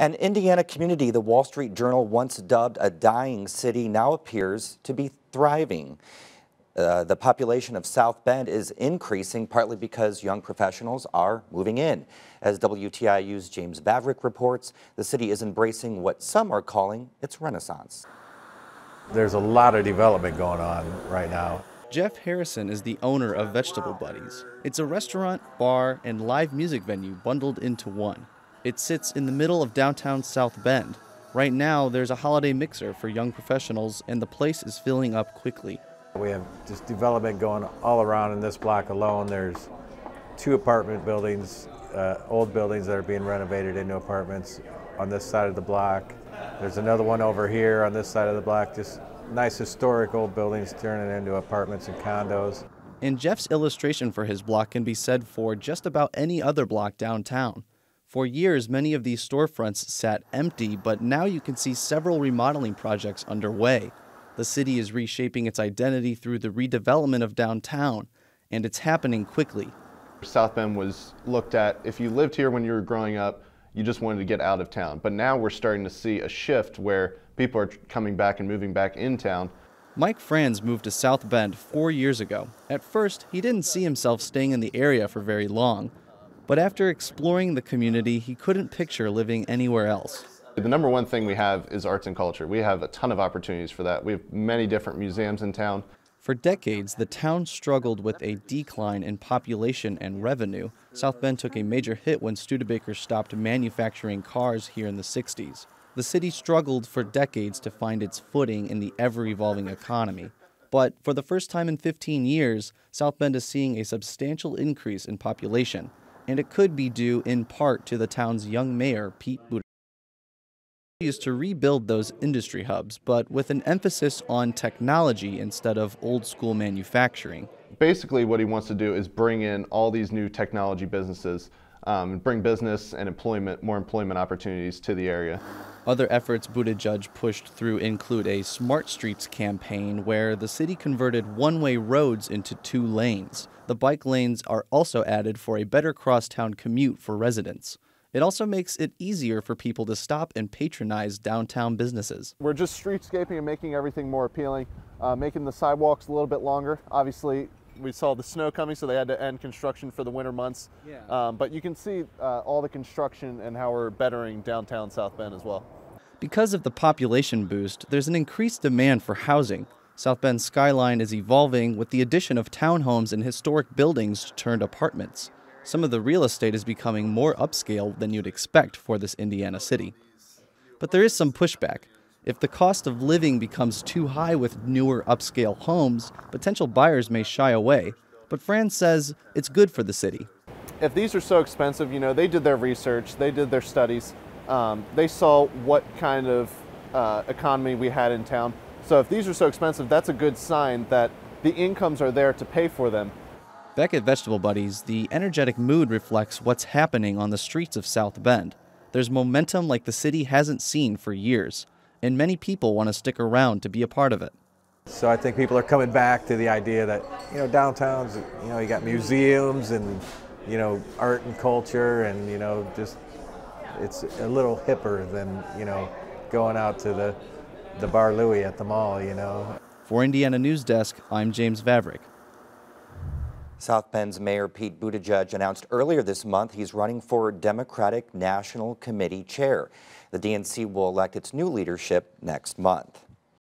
An Indiana community the Wall Street Journal once dubbed a dying city now appears to be thriving. The population of South Bend is increasing partly because young professionals are moving in. As WTIU's James Vavrick reports, the city is embracing what some are calling its renaissance. There's a lot of development going on right now. Jeff Harrison is the owner of Vegetable Buddies. It's a restaurant, bar, and live music venue bundled into one. It sits in the middle of downtown South Bend. Right now, there's a holiday mixer for young professionals, and the place is filling up quickly. We have just development going all around in this block alone. There's 2 apartment buildings, old buildings that are being renovated into apartments on this side of the block. There's another one over here on this side of the block, just nice historic old buildings turning into apartments and condos. And Jeff's illustration for his block can be said for just about any other block downtown. For years, many of these storefronts sat empty, but now you can see several remodeling projects underway. The city is reshaping its identity through the redevelopment of downtown, and it's happening quickly. South Bend was looked at, if you lived here when you were growing up, you just wanted to get out of town. But now we're starting to see a shift where people are coming back and moving back in town. Mike Franz moved to South Bend 4 years ago. At first, he didn't see himself staying in the area for very long. But after exploring the community, he couldn't picture living anywhere else. The number one thing we have is arts and culture. We have a ton of opportunities for that. We have many different museums in town. For decades, the town struggled with a decline in population and revenue. South Bend took a major hit when Studebaker stopped manufacturing cars here in the 60s. The city struggled for decades to find its footing in the ever-evolving economy. But for the first time in 15 years, South Bend is seeing a substantial increase in population. And it could be due in part to the town's young mayor, Pete Buttigieg. He used to rebuild those industry hubs, but with an emphasis on technology instead of old-school manufacturing. Basically, what he wants to do is bring in all these new technology businesses, bring business and more employment opportunities to the area. Other efforts Buttigieg pushed through include a Smart Streets campaign where the city converted one-way roads into 2 lanes. The bike lanes are also added for a better crosstown commute for residents. It also makes it easier for people to stop and patronize downtown businesses. We're just streetscaping and making everything more appealing, making the sidewalks a little bit longer. Obviously, we saw the snow coming, so they had to end construction for the winter months. Yeah. But you can see all the construction and how we're bettering downtown South Bend as well. Because of the population boost, there's an increased demand for housing. South Bend's skyline is evolving with the addition of townhomes and historic buildings turned apartments. Some of the real estate is becoming more upscale than you'd expect for this Indiana city. But there is some pushback. If the cost of living becomes too high with newer upscale homes, potential buyers may shy away. But Franz says it's good for the city. If these are so expensive, they did their research, they did their studies, they saw what kind of economy we had in town. So if these are so expensive, that's a good sign that the incomes are there to pay for them. Back at Vegetable Buddies, the energetic mood reflects what's happening on the streets of South Bend. There's momentum like the city hasn't seen for years, and many people want to stick around to be a part of it. So I think people are coming back to the idea that, downtown's, you got museums and, art and culture and, just it's a little hipper than, going out to the Bar Louie at the mall, For Indiana News Desk, I'm James Vavrick. South Bend's Mayor Pete Buttigieg announced earlier this month he's running for Democratic National Committee chair. The DNC will elect its new leadership next month.